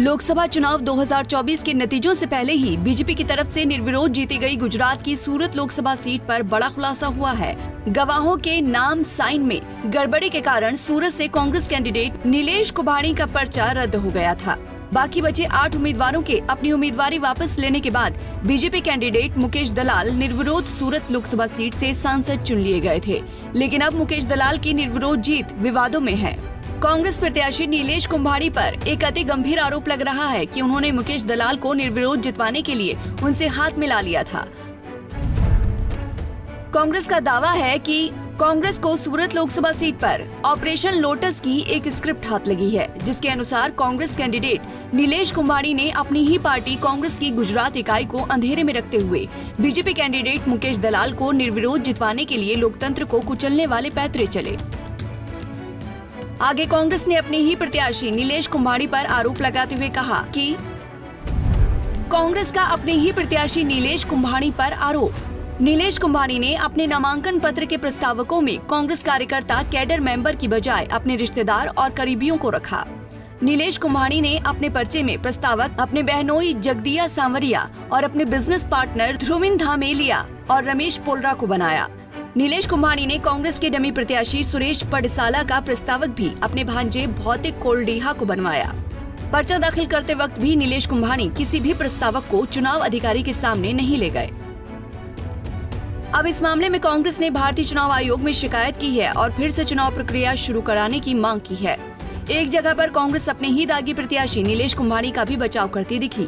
लोकसभा चुनाव 2024 के नतीजों से पहले ही बीजेपी की तरफ से निर्विरोध जीती गई गुजरात की सूरत लोकसभा सीट पर बड़ा खुलासा हुआ है। गवाहों के नाम साइन में गड़बड़ी के कारण सूरत से कांग्रेस कैंडिडेट नीलेश कुंभाणी का पर्चा रद्द हो गया था। बाकी बचे 8 उम्मीदवारों के अपनी उम्मीदवारी वापस लेने के बाद बीजेपी कैंडिडेट मुकेश दलाल निर्विरोध सूरत लोकसभा सीट से सांसद चुन लिए गए थे, लेकिन अब मुकेश दलाल की निर्विरोध जीत विवादों में है। कांग्रेस प्रत्याशी नीलेश कुंभाणी पर एक अति गंभीर आरोप लग रहा है कि उन्होंने मुकेश दलाल को निर्विरोध जितवाने के लिए उनसे हाथ मिला लिया था। कांग्रेस का दावा है कि कांग्रेस को सूरत लोकसभा सीट पर ऑपरेशन लोटस की एक स्क्रिप्ट हाथ लगी है, जिसके अनुसार कांग्रेस कैंडिडेट नीलेश कुंभाणी ने अपनी ही पार्टी कांग्रेस की गुजरात इकाई को अंधेरे में रखते हुए बीजेपी कैंडिडेट मुकेश दलाल को निर्विरोध जितवाने के लिए लोकतंत्र को कुचलने वाले पैतरे चले। आगे कांग्रेस ने अपने ही प्रत्याशी नीलेश कुंभाणी पर आरोप लगाते हुए कहा कि कांग्रेस का अपने ही प्रत्याशी नीलेश कुंभाणी पर आरोप। नीलेश कुंभाणी ने अपने नामांकन पत्र के प्रस्तावकों में कांग्रेस कार्यकर्ता कैडर मेंबर की बजाय अपने रिश्तेदार और करीबियों को रखा। नीलेश कुंभाणी ने अपने पर्चे में प्रस्तावक अपने बहनोई जगदिया सांवरिया और अपने बिजनेस पार्टनर ध्रुविन धामेलिया और रमेश पोलरा को बनाया। नीलेश कुंभाणी ने कांग्रेस के डमी प्रत्याशी सुरेश पडसाला का प्रस्तावक भी अपने भांजे भौतिक कोल्डीहा को बनवाया। पर्चा दाखिल करते वक्त भी नीलेश कुंभाणी किसी भी प्रस्तावक को चुनाव अधिकारी के सामने नहीं ले गए। अब इस मामले में कांग्रेस ने भारतीय चुनाव आयोग में शिकायत की है और फिर से चुनाव प्रक्रिया शुरू कराने की मांग की है। एक जगह पर कांग्रेस अपने ही दागी प्रत्याशी नीलेश कुंभाणी का भी बचाव करती दिखी।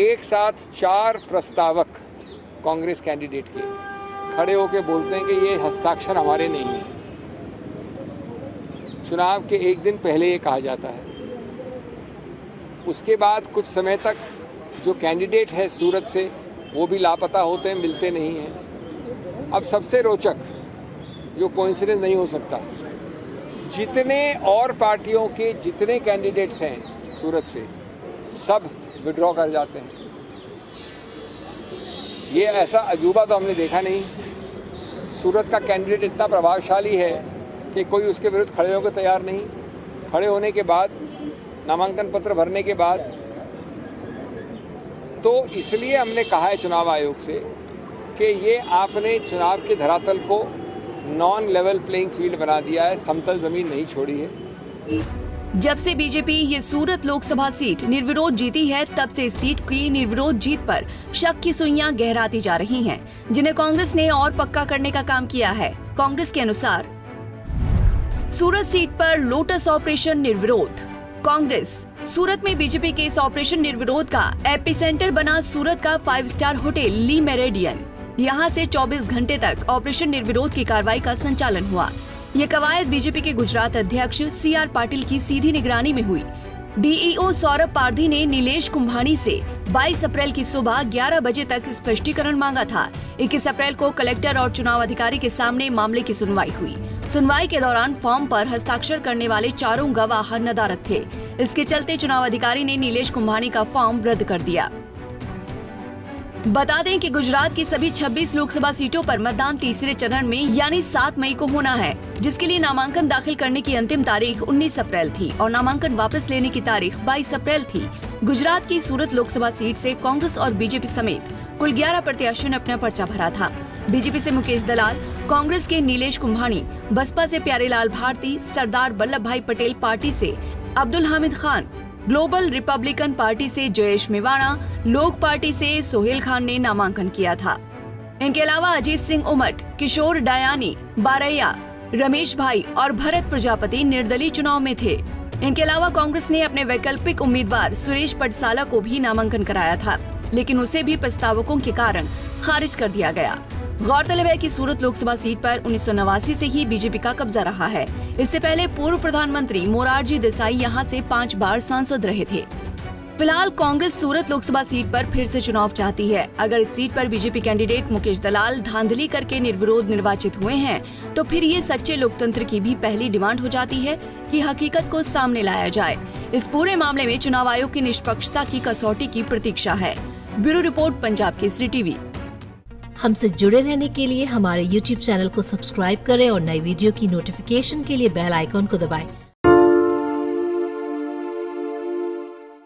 एक साथ 4 प्रस्तावक कांग्रेस कैंडिडेट के खड़े होकर बोलते हैं कि ये हस्ताक्षर हमारे नहीं है। चुनाव के एक दिन पहले ये कहा जाता है। उसके बाद कुछ समय तक जो कैंडिडेट है सूरत से वो भी लापता होते हैं, मिलते नहीं हैं। अब सबसे रोचक जो कोइंसिडेंस नहीं हो सकता, जितने और पार्टियों के जितने कैंडिडेट्स हैं सूरत से सब विड्रॉ कर जाते हैं। ये ऐसा अजूबा तो हमने देखा नहीं। सूरत का कैंडिडेट इतना प्रभावशाली है कि कोई उसके विरुद्ध खड़े होकर तैयार नहीं। खड़े होने के बाद, नामांकन पत्र भरने के बाद, तो इसलिए हमने कहा है चुनाव आयोग से कि ये आपने चुनाव के धरातल को नॉन लेवल प्लेइंग फील्ड बना दिया है, समतल जमीन नहीं छोड़ी है। जब से बीजेपी ये सूरत लोकसभा सीट निर्विरोध जीती है, तब से इस सीट की निर्विरोध जीत पर शक की सुइयां गहराती जा रही हैं, जिन्हें कांग्रेस ने और पक्का करने का काम किया है। कांग्रेस के अनुसार सूरत सीट पर लोटस ऑपरेशन निर्विरोध। कांग्रेस सूरत में बीजेपी के इस ऑपरेशन निर्विरोध का एपिसेंटर बना सूरत का 5 स्टार होटल ली मेरिडियन। यहाँ से 24 घंटे तक ऑपरेशन निर्विरोध की कार्रवाई का संचालन हुआ। ये कवायद बीजेपी के गुजरात अध्यक्ष CR पाटिल की सीधी निगरानी में हुई। DEO सौरभ पारधी ने नीलेश कुंभाणी से 22 अप्रैल की सुबह 11 बजे तक स्पष्टीकरण मांगा था। 21 अप्रैल को कलेक्टर और चुनाव अधिकारी के सामने मामले की सुनवाई हुई। सुनवाई के दौरान फॉर्म पर हस्ताक्षर करने वाले 4 गवाह नदारद थे। इसके चलते चुनाव अधिकारी ने नीलेश कुंभाणी का फॉर्म रद्द कर दिया। बता दें कि गुजरात की सभी 26 लोकसभा सीटों पर मतदान तीसरे चरण में यानी 7 मई को होना है, जिसके लिए नामांकन दाखिल करने की अंतिम तारीख 19 अप्रैल थी और नामांकन वापस लेने की तारीख 22 अप्रैल थी। गुजरात की सूरत लोकसभा सीट से कांग्रेस और बीजेपी समेत कुल 11 प्रत्याशियों ने अपना पर्चा भरा था। बीजेपी से मुकेश दलाल, कांग्रेस के नीलेश कुंभाणी, बसपा से प्यारेलाल भारती, सरदार वल्लभ भाई पटेल पार्टी से Abdul Hamid Khan, global Republican party से जयेश मेवाड़ा, लोक पार्टी से सोहेल खान ने नामांकन किया था। इनके अलावा अजीत सिंह उमट, किशोर डायानी, बारैया, रमेश भाई और भरत प्रजापति निर्दलीय चुनाव में थे। इनके अलावा कांग्रेस ने अपने वैकल्पिक उम्मीदवार सुरेश पडसाला को भी नामांकन कराया था, लेकिन उसे भी प्रस्तावकों के कारण खारिज कर दिया गया। गौरतलब है कि सूरत लोकसभा सीट पर 1989 से ही बीजेपी का कब्जा रहा है। इससे पहले पूर्व प्रधानमंत्री मोरारजी देसाई यहां से 5 बार सांसद रहे थे। फिलहाल कांग्रेस सूरत लोकसभा सीट पर फिर से चुनाव चाहती है। अगर इस सीट पर बीजेपी कैंडिडेट मुकेश दलाल धांधली करके निर्विरोध निर्वाचित हुए हैं, तो फिर ये सच्चे लोकतंत्र की भी पहली डिमांड हो जाती है कि हकीकत को सामने लाया जाए। इस पूरे मामले में चुनाव आयोग की निष्पक्षता की कसौटी की प्रतीक्षा है। Bureau report, Punjab Kesari TV. हमसे जुड़े रहने के लिए हमारे YouTube चैनल को सब्सक्राइब करें और नई वीडियो की नोटिफिकेशन के लिए बेल आइकॉन को दबाएं।